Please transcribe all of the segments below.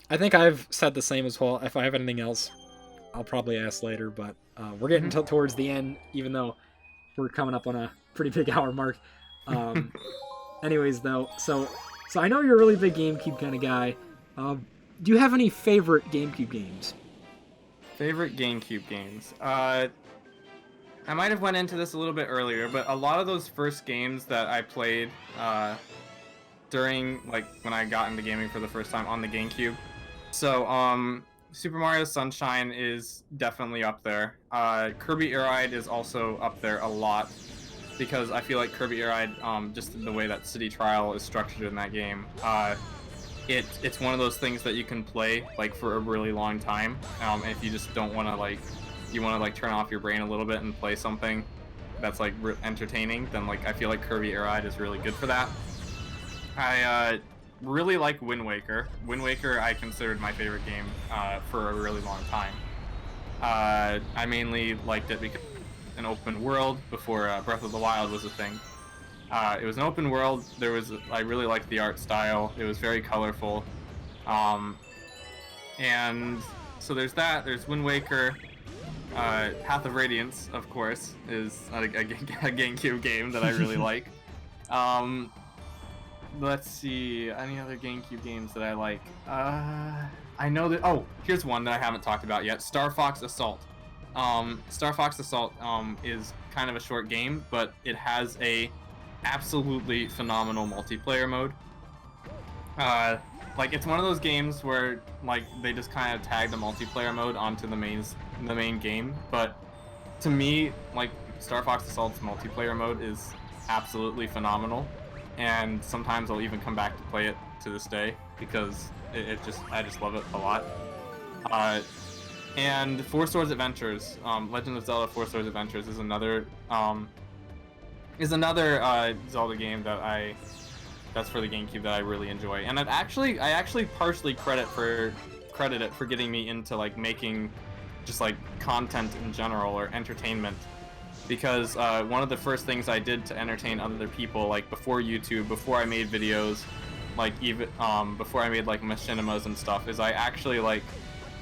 I think I've said the same as well. If I have anything else, I'll probably ask later. But we're getting towards the end, even though we're coming up on a pretty big hour mark. Um, anyways, though, so I know you're a really big GameCube kind of guy. Do you have any favorite GameCube games? Favorite GameCube games. I might have went into this a little bit earlier, but a lot of those first games that I played during like when I got into gaming for the first time on the GameCube. So Super Mario Sunshine is definitely up there. Kirby Air Ride is also up there a lot because I feel like Kirby Air Ride, just the way that City Trial is structured in that game, it's one of those things that you can play like for a really long time. If you just don't want to you want to turn off your brain a little bit and play something that's like entertaining, then like I feel like Kirby Air Ride is really good for that. I really like Wind Waker. Wind Waker I considered my favorite game for a really long time. I mainly liked it because an open world before Breath of the Wild was a thing. It was an open world. I really liked the art style. It was very colorful. And so there's that. There's Wind Waker. Path of Radiance, of course, is a GameCube game that I really like. Let's see, any other GameCube games that I like? I know that. Oh, here's one that I haven't talked about yet. Star Fox Assault. Star Fox Assault is kind of a short game, but it has a absolutely phenomenal multiplayer mode. Like it's one of those games where like they just kind of tag the multiplayer mode onto the main game, but to me, like Star Fox Assault's multiplayer mode is absolutely phenomenal, and sometimes I'll even come back to play it to this day because I just love it a lot. And Four Swords Adventures, Legend of Zelda: Four Swords Adventures is another Zelda game that's for the GameCube that I really enjoy, and I actually partially credit it for getting me into like making just like content in general or entertainment, because one of the first things I did to entertain other people, like before YouTube, before I made videos, like even before I made like machinimas and stuff, is I actually like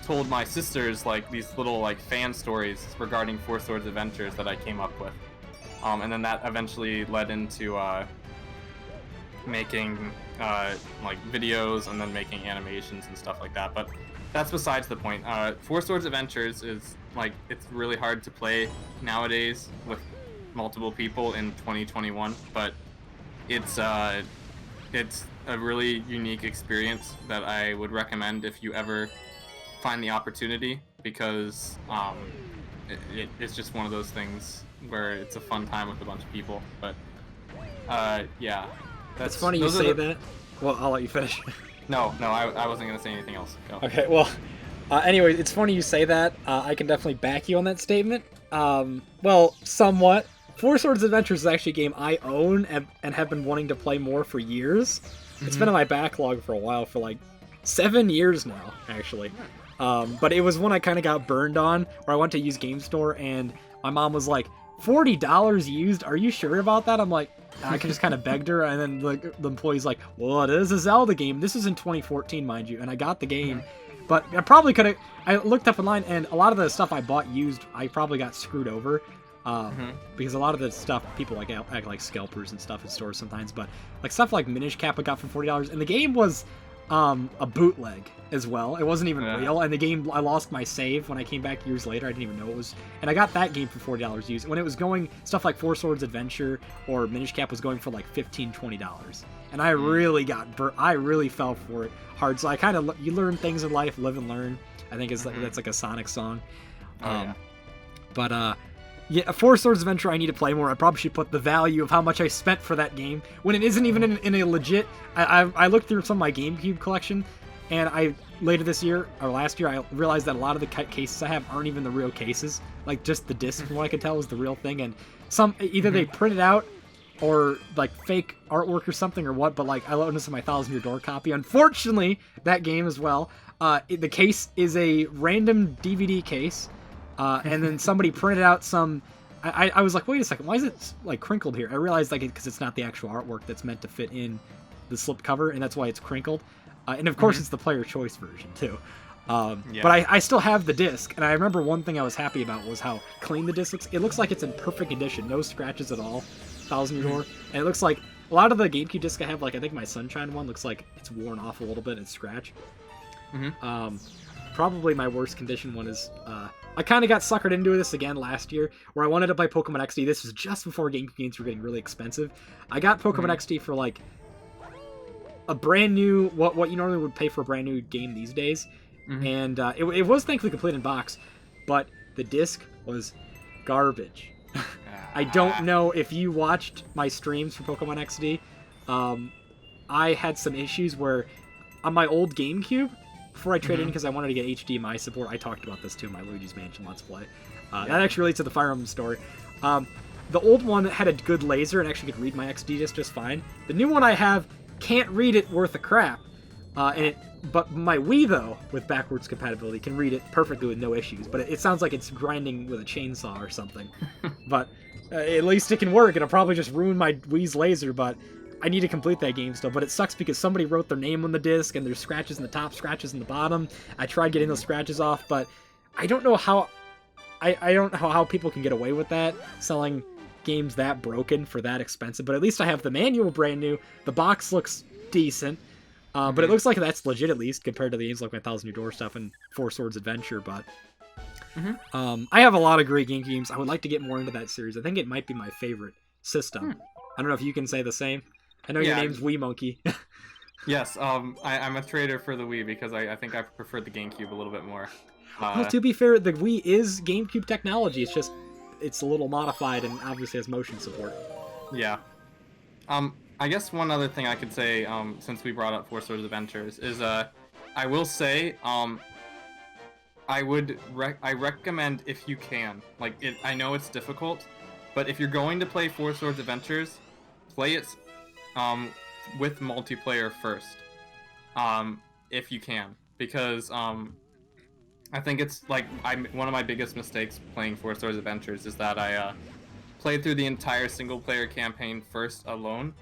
told my sisters like these little like fan stories regarding Four Swords Adventures that I came up with, and then that eventually led into making like videos and then making animations and stuff like that. But that's besides the point. Four Swords Adventures is like, it's really hard to play nowadays with multiple people in 2021, but it's a really unique experience that I would recommend if you ever find the opportunity, because it's just one of those things where it's a fun time with a bunch of people. But yeah. It's funny you say that. Well, I'll let you finish. No, I wasn't going to say anything else. Go. Okay, well, anyway, it's funny you say that. I can definitely back you on that statement. Well, somewhat. Four Swords Adventures is actually a game I own and have been wanting to play more for years. Mm-hmm. It's been in my backlog for a while, for like 7 years now, actually. But it was one I kind of got burned on, where I went to use Game Store, and my mom was like, $40 used? Are you sure about that? I'm like, I just kind of begged her, and then the employee's like, well, it is a Zelda game. This is in 2014, mind you, and I got the game. But I probably could have... I looked up online, and a lot of the stuff I bought used, I probably got screwed over. Because a lot of the stuff, people act like scalpers and stuff in stores sometimes, but like stuff like Minish Cap I got for $40, and the game was a bootleg as well. It wasn't even real, and the game, I lost my save when I came back years later. I didn't even know it was, and I got that game for $40 used. When it was going, stuff like Four Swords Adventure or Minish Cap was going for like $15, $20, and I really I really fell for it hard. So I kind of, you learn things in life, live and learn. I think that's like a Sonic song. Yeah, Four Swords Adventure I need to play more. I probably should put the value of how much I spent for that game when it isn't even in a legit... I looked through some of my GameCube collection, and later this year, or last year, I realized that a lot of the cases I have aren't even the real cases. Like, just the disc, from what I could tell, is the real thing, and either they printed out or, like, fake artwork or something or what, but, like, I loaned this in my 1,000-year door copy. Unfortunately, that game as well, the case is a random DVD case, and then somebody printed out some... I was like, wait a second, why is it like crinkled here? I realized because it's not the actual artwork that's meant to fit in the slip cover, and that's why it's crinkled. And of course, it's the player choice version too. Yeah. But I still have the disc, and I remember one thing I was happy about was how clean the disc looks. It looks like it's in perfect condition, no scratches at all. Thousand Year Door, and it looks like a lot of the GameCube disc I have, like I think my Sunshine one looks like it's worn off a little bit and scratched. Probably my worst condition one is I kind of got suckered into this again last year, where I wanted to play Pokemon XD. This was just before GameCube games were getting really expensive. I got Pokemon XD for like a brand new what you normally would pay for a brand new game these days, and it was thankfully complete in box, but the disc was garbage. I don't know if you watched my streams for Pokemon XD. I had some issues where on my old GameCube, before I traded in because I wanted to get HDMI support, I talked about this too in my Luigi's Mansion Let's Play. That actually relates to the Fire Emblem story. The old one had a good laser and actually could read my XD disc just fine. The new one I have can't read it worth a crap. But my Wii, though, with backwards compatibility, can read it perfectly with no issues. But it sounds like it's grinding with a chainsaw or something. But at least it can work. It'll probably just ruin my Wii's laser, but I need to complete that game still. But it sucks because somebody wrote their name on the disc, and there's scratches in the top, scratches in the bottom. I tried getting those scratches off, but I don't know how... I don't know how people can get away with that, selling games that broken for that expensive. But at least I have the manual brand new. The box looks decent. But it looks like that's legit, at least, compared to the games like my Thousand Year Door stuff and Four Swords Adventure. But I have a lot of great GameCube games. I would like to get more into that series. I think it might be my favorite system. I don't know if you can say the same. I know your name's Wiimonkey. Yes, I'm a trader for the Wii because I think I prefer the GameCube a little bit more. Well, to be fair, the Wii is GameCube technology. It's just, it's a little modified and obviously has motion support. Yeah. I guess one other thing I could say, since we brought up Four Swords Adventures, is I will say, I recommend if you can. Like, I know it's difficult, but if you're going to play Four Swords Adventures, play it with multiplayer first, if you can, because I think it's like one of my biggest mistakes playing Four Swords Adventures is that I played through the entire single-player campaign first alone.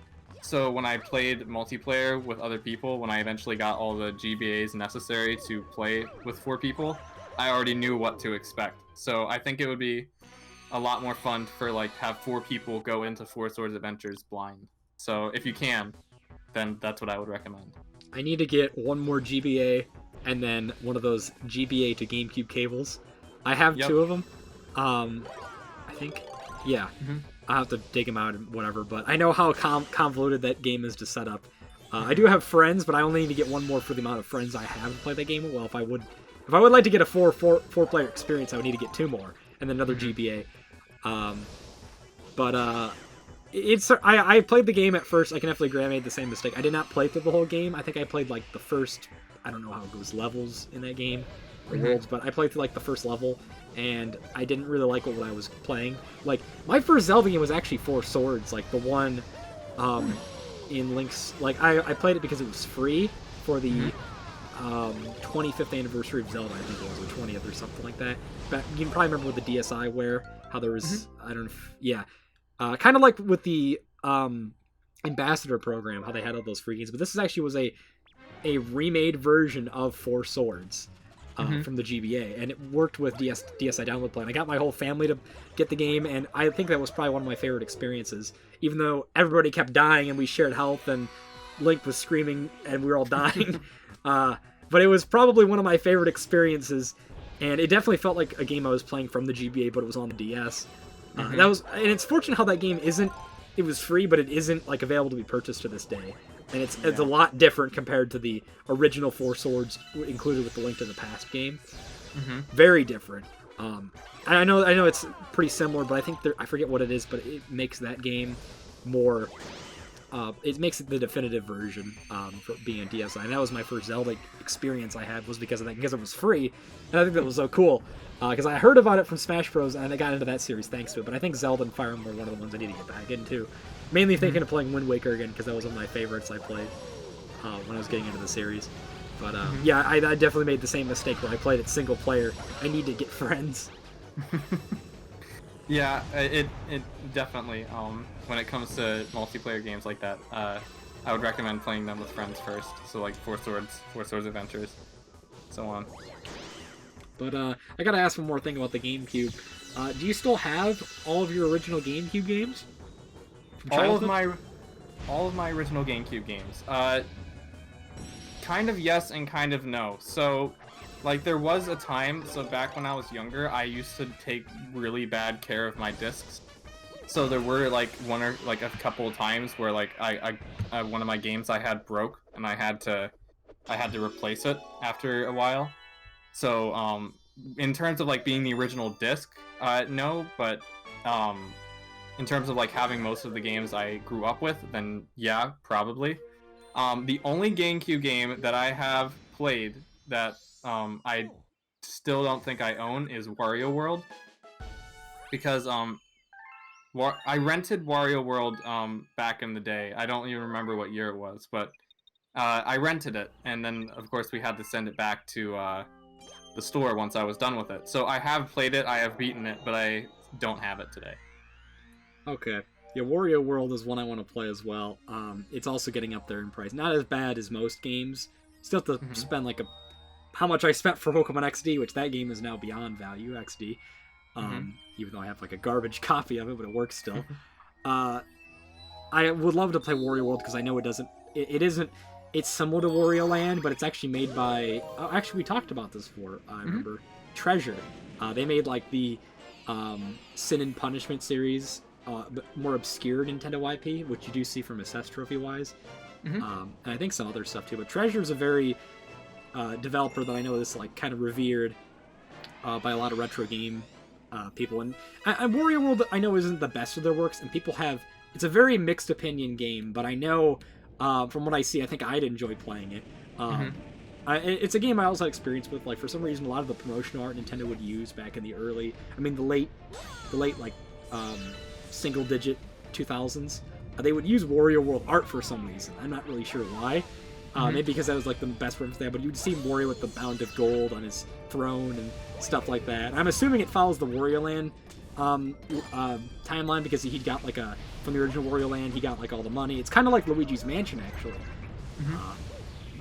So when I played multiplayer with other people, when I eventually got all the GBAs necessary to play with 4 people, I already knew what to expect. So I think it would be a lot more fun for have 4 people go into Four Swords Adventures blind. So if you can, then that's what I would recommend. I need to get one more GBA and then one of those GBA to GameCube cables. I have 2 of them. I think, yeah. I'll have to dig them out and whatever, but I know how convoluted that game is to set up. I do have friends, but I only need to get one more for the amount of friends I have to play that game. Well, if I would like to get a four player experience, I would need to get 2 more and then another GBA. I played the game at first. I can definitely agree I made the same mistake. I did not play through the whole game. I think I played the first, I don't know how it goes, levels in that game, or worlds, but I played through the first level, and I didn't really like what I was playing. My first Zelda game was actually Four Swords, the one in Link's... I played it because it was free for the 25th anniversary of Zelda, I think it was, or 20th or something like that. But you can probably remember with the DSiWare, how there was... I don't know if... Yeah. Kind of like with the Ambassador program, how they had all those free games. But this actually was a remade version of Four Swords. From the GBA, and it worked with DSi download plan. I got my whole family to get the game, and I think that was probably one of my favorite experiences. Even though everybody kept dying and we shared health and Link was screaming and we were all dying, but it was probably one of my favorite experiences, and it definitely felt like a game I was playing from the GBA, but it was on the DS. And it's fortunate how that game isn't. It was free, but it isn't available to be purchased to this day. And it's a lot different compared to the original Four Swords included with the Link to the Past game. Very different. I know it's pretty similar, but I think I forget what it is, but it makes that game more... it makes it the definitive version for being a DSi. And that was my first Zelda experience I had, was because of that, because it was free. And I think that was so cool. Because I heard about it from Smash Bros. And I got into that series thanks to it. But I think Zelda and Fire Emblem are one of the ones I need to get back into. Mainly thinking of playing Wind Waker again, because that was one of my favorites I played when I was getting into the series. But yeah, I definitely made the same mistake where I played it single player. I need to get friends. Yeah, it definitely, when it comes to multiplayer games like that, I would recommend playing them with friends first. So like Four Swords Adventures, so on. But I gotta ask one more thing about the GameCube. Do you still have all of your original GameCube games? All of my original GameCube games. Kind of yes and kind of no. So, like, there was a time, so back when I was younger, I used to take really bad care of my discs. So there were like a couple of times where like I one of my games I had broke and I had to replace it after a while. So in terms of like being the original disc, no, but in terms of like having most of the games I grew up with, then yeah, probably. The only GameCube game that I have played that I still don't think I own is Wario World, because I rented Wario World back in the day. I don't even remember what year it was, but I rented it, and then of course we had to send it back to the store once I was done with it. So I have played it, I have beaten it, but I don't have it today. Okay. Yeah, Wario World is one I want to play as well. It's also getting up there in price. Not as bad as most games. Still have to spend like how much I spent for Pokemon XD, which that game is now beyond value, XD. Even though I have like a garbage copy of it, but it works still. I would love to play Wario World because I know it doesn't. It isn't. It's similar to Wario Land, but it's actually made by. Actually, we talked about this before. I remember Treasure. They made like the Sin and Punishment series, but more obscure Nintendo IP, which you do see from Assess Trophy wise, and I think some other stuff too. But Treasure is a very developer that I know is like kind of revered by a lot of retro game people, and Wario World I know isn't the best of their works, and people have. It's a very mixed opinion game, but I know. From what I see, I think I'd enjoy playing it. It's a game I also had experience with. Like for some reason, a lot of the promotional art Nintendo would use back in the early, the late like single-digit 2000s, they would use Wario World art for some reason. I'm not really sure why. Maybe because that was like the best reference there. But you'd see Wario with the Bound of Gold on his throne and stuff like that. And I'm assuming it follows the Wario Land timeline because he got like from the original Wario Land, he got like all the money. It's kind of like Luigi's Mansion actually,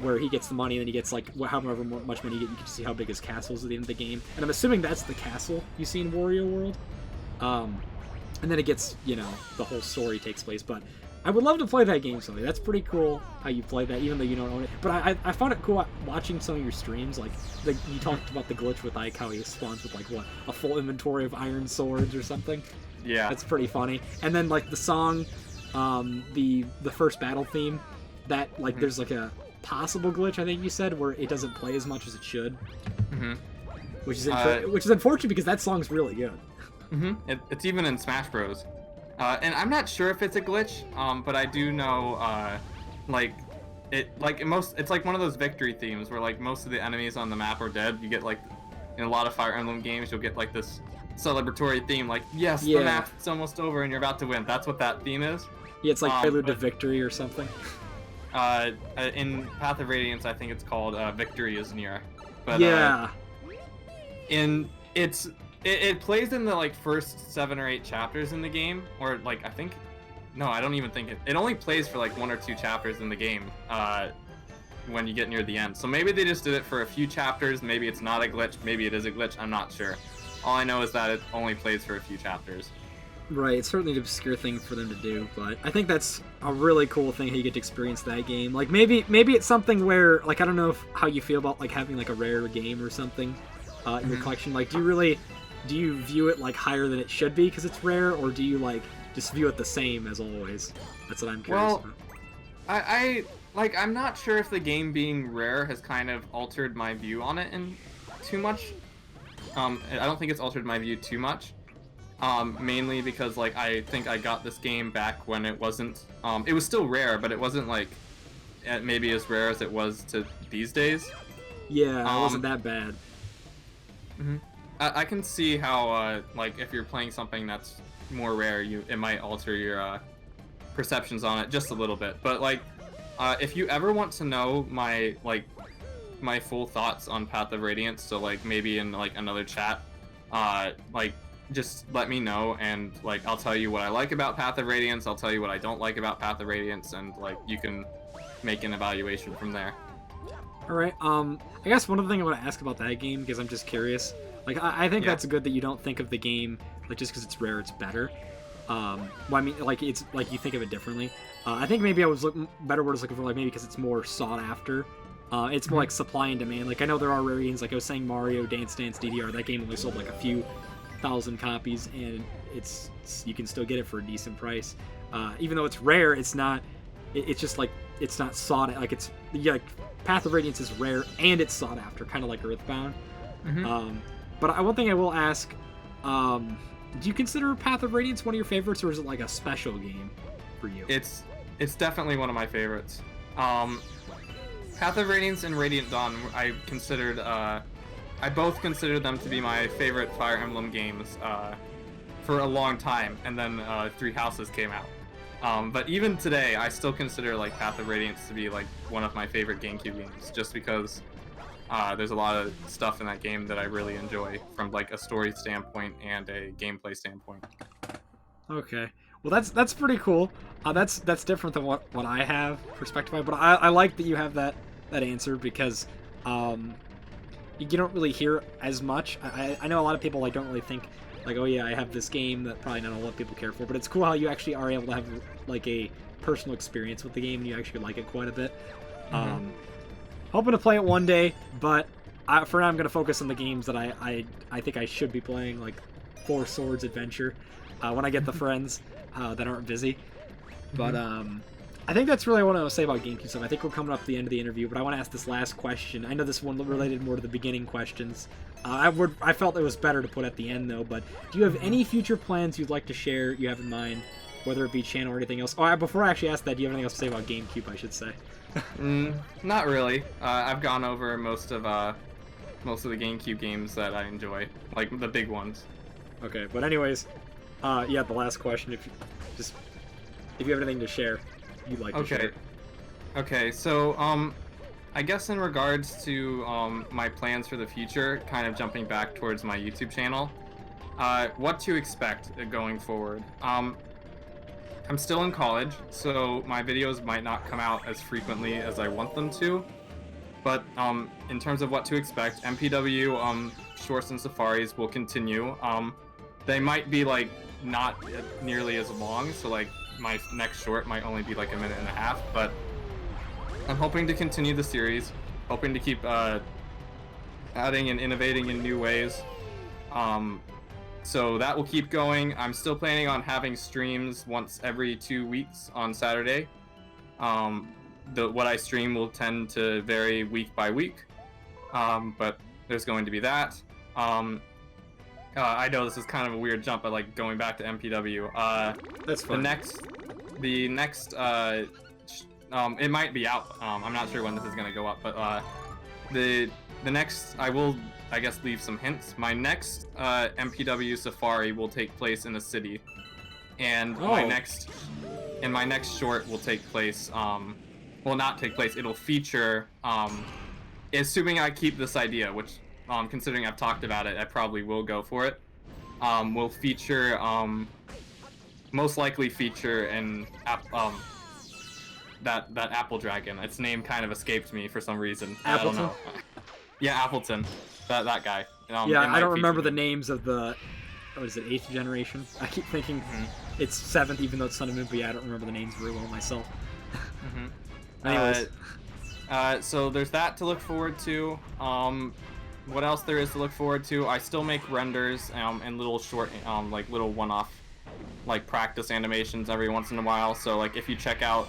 where he gets the money and then he gets like however much money you get. You can see how big his castle is at the end of the game, and I'm assuming that's the castle you see in Wario World. And then it gets, the whole story takes place. But I would love to play that game someday. That's pretty cool how you play that, even though you don't own it. But I found it cool watching some of your streams. Like, you talked about the glitch with Ike, how he spawns with, like, what, a full inventory of iron swords or something? Yeah. That's pretty funny. And then, like, the song, the first battle theme, that, like, there's, like, a possible glitch, I think you said, where it doesn't play as much as it should. Which is unfortunate because that song's really good. It's even in Smash Bros. And I'm not sure if it's a glitch, but I do know, it's like one of those victory themes where like most of the enemies on the map are dead. You get like, in a lot of Fire Emblem games, you'll get like this celebratory theme, like, yes, the map's almost over and you're about to win. That's what that theme is. Yeah, it's like Prelude to Victory or something. In Path of Radiance, I think it's called Victory is Near. But, It plays in the like first 7 or 8 chapters in the game, or like I don't even think it only plays for like 1 or 2 chapters in the game when you get near the end. So maybe they just did it for a few chapters. Maybe it's not a glitch. Maybe it is a glitch. I'm not sure. All I know is that it only plays for a few chapters. Right, it's certainly an obscure thing for them to do, but I think that's a really cool thing how you get to experience that game. Like maybe it's something where like I don't know how you feel about like having like a rare game or something in your collection. Like do you view it like higher than it should be because it's rare, or do you like just view it the same as always? That's what I'm curious about. I'm not sure if the game being rare has kind of altered my view on it in too much. I don't think it's altered my view too much. Mainly because like I think I got this game back when it wasn't. It was still rare, but it wasn't like maybe as rare as it was to these days. Yeah, it wasn't that bad. I can see how, like, if you're playing something that's more rare, it might alter your perceptions on it just a little bit. But like, if you ever want to know my full thoughts on Path of Radiance, so like maybe in like another chat, like just let me know, and like I'll tell you what I like about Path of Radiance, I'll tell you what I don't like about Path of Radiance, and like you can make an evaluation from there. All right. I guess one other thing I want to ask about that game, because I'm just curious. Like, I think that's good that you don't think of the game like just because it's rare, it's better. Well, I mean, like it's like you think of it differently. I think maybe I was better word I was looking for, like maybe because it's more sought after. It's more like supply and demand. Like I know there are rare games, like I was saying, Mario Dance Dance DDR. That game only sold like a few thousand copies, and it's you can still get it for a decent price. Even though it's rare, it's not. It's just like it's not sought. Like it's like Path of Radiance is rare and it's sought after, kind of like Earthbound. But one thing I will ask, do you consider Path of Radiance one of your favorites, or is it like a special game for you? It's definitely one of my favorites. Path of Radiance and Radiant Dawn, I both considered them to be my favorite Fire Emblem games for a long time, and then Three Houses came out. But even today, I still consider like Path of Radiance to be like one of my favorite GameCube games, just because there's a lot of stuff in that game that I really enjoy from like a story standpoint and a gameplay standpoint. Okay, well that's pretty cool. That's different than what I have perspective, but I like that you have that answer, because you don't really hear as much. I know a lot of people like don't really think like, oh yeah, I have this game that probably not a lot of people care for, but it's cool how you actually are able to have like a personal experience with the game and you actually like it quite a bit. Hoping to play it one day, but for now I'm going to focus on the games that I think I should be playing, like Four Swords Adventure, when I get the friends that aren't busy. But I think that's really what I want to say about GameCube stuff. I think we're coming up to the end of the interview, but I want to ask this last question. I know this one related more to the beginning questions. I felt it was better to put at the end, though, but do you have any future plans you'd like to share you have in mind, whether it be channel or anything else? Oh, before I actually ask that, do you have anything else to say about GameCube, I should say? Not really. I've gone over most of the GameCube games that I enjoy, like the big ones. Okay, but anyways, yeah, the last question, if you have anything to share, you'd like to share. Okay, so I guess in regards to my plans for the future, kind of jumping back towards my YouTube channel, what to expect going forward. I'm still in college, so my videos might not come out as frequently as I want them to. But in terms of what to expect, MPW shorts and safaris will continue. They might be like not nearly as long, so like my next short might only be like a minute and a half, but I'm hoping to continue the series, hoping to keep adding and innovating in new ways. So that will keep going. I'm still planning on having streams once every 2 weeks on Saturday. What I stream will tend to vary week by week, but there's going to be that. I know this is kind of a weird jump, but like going back to MPW. That's fine. The next, it might be out. I'm not sure when this is gonna go up, but the next, I will, I guess, leave some hints. My next MPW Safari will take place in a city, and my next short will take place. Will not take place. It'll feature. Assuming I keep this idea, which, considering I've talked about it, I probably will go for it. Will feature. Most likely feature an that apple dragon. Its name kind of escaped me for some reason. Appleton? I don't know. Yeah, Appleton. That guy. Yeah, I don't remember the names of the. What is it? 8th generation. I keep thinking it's 7th, even though it's Sun and Moon. But yeah, I don't remember the names very well myself. Anyways. So there's that to look forward to. What else there is to look forward to? I still make renders and little short, like little one-off, like practice animations every once in a while. So like if you check out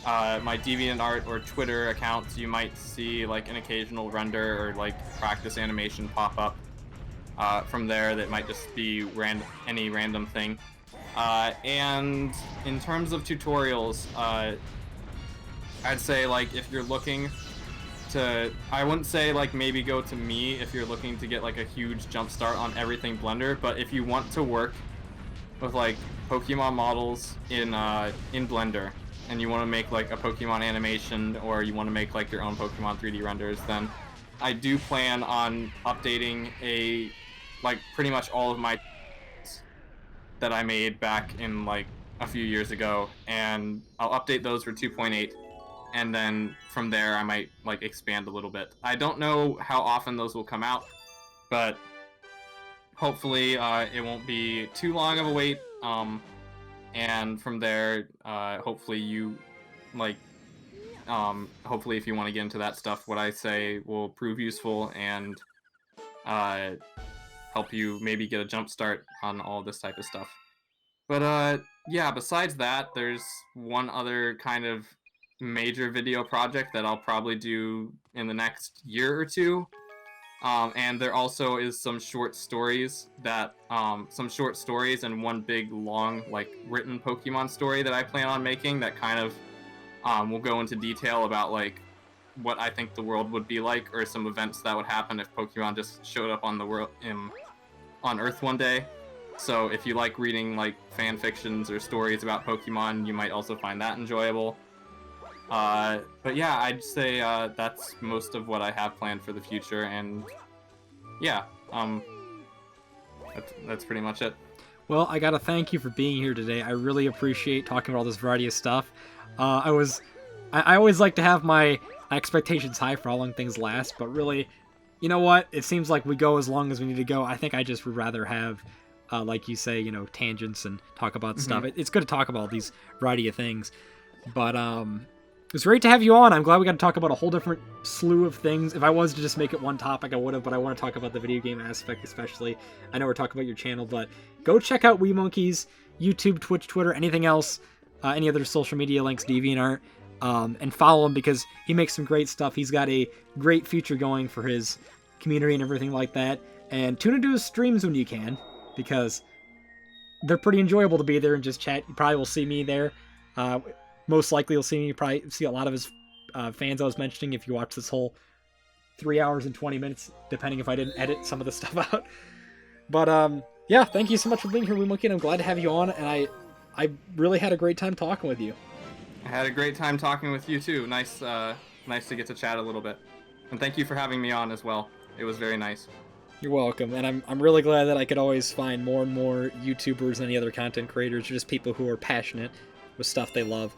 my DeviantArt or Twitter accounts, you might see like an occasional render or like practice animation pop up from there. That might just be any random thing. And in terms of tutorials, I'd say like if you're looking to, I wouldn't say like maybe go to me if you're looking to get like a huge jump start on everything Blender, but if you want to work with like Pokemon models in Blender and you want to make like a Pokemon animation, or you want to make like your own Pokemon 3D renders, then I do plan on updating like pretty much all of my that I made back in like a few years ago, and I'll update those for 2.8, and then from there I might like expand a little bit. I don't know how often those will come out, but hopefully it won't be too long of a wait. And from there, hopefully you like hopefully if you want to get into that stuff, what I say will prove useful and help you maybe get a jump start on all this type of stuff. But yeah, besides that, there's one other kind of major video project that I'll probably do in the next year or two. And there also is some short stories and one big long like written Pokemon story that I plan on making that kind of will go into detail about like what I think the world would be like, or some events that would happen if Pokemon just showed up on the world on Earth one day. So if you like reading like fan fictions or stories about Pokemon, you might also find that enjoyable. But yeah, I'd say that's most of what I have planned for the future, and yeah, that's pretty much it. Well, I gotta thank you for being here today. I really appreciate talking about all this variety of stuff. I always like to have my expectations high for how long things last, but really, you know what? It seems like we go as long as we need to go. I think I just would rather have, like you say, tangents and talk about stuff. It's good to talk about these variety of things, but it's great to have you on. I'm glad we got to talk about a whole different slew of things. If I was to just make it one topic, I would have, but I want to talk about the video game aspect especially. I know we're talking about your channel, but go check out Wiimonkey's YouTube, Twitch, Twitter, anything else, any other social media links, DeviantArt, and follow him because he makes some great stuff. He's got a great future going for his community and everything like that. And tune into his streams when you can, because they're pretty enjoyable to be there and just chat. You probably will see me there. Most likely you'll see me, probably see a lot of his fans I was mentioning if you watch this whole 3 hours and 20 minutes, depending if I didn't edit some of the stuff out. But yeah, thank you so much for being here, Wiimonkey, and I'm glad to have you on, and I really had a great time talking with you. I had a great time talking with you too. Nice to get to chat a little bit. And thank you for having me on as well. It was very nice. You're welcome, and I'm really glad that I could always find more and more YouTubers and any other content creators, or just people who are passionate with stuff they love,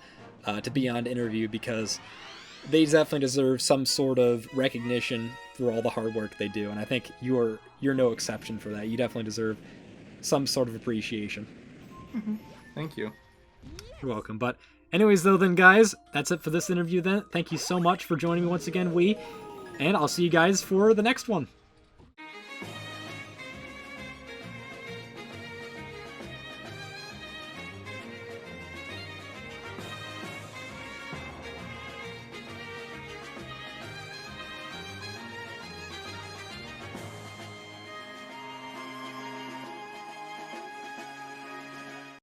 to be on to interview, because they definitely deserve some sort of recognition for all the hard work they do, and I think you're no exception for that. You definitely deserve some sort of appreciation. Mm-hmm. Thank you. You're welcome. But anyways, though, then, guys, that's it for this interview then. Thank you so much for joining me once again, and I'll see you guys for the next one.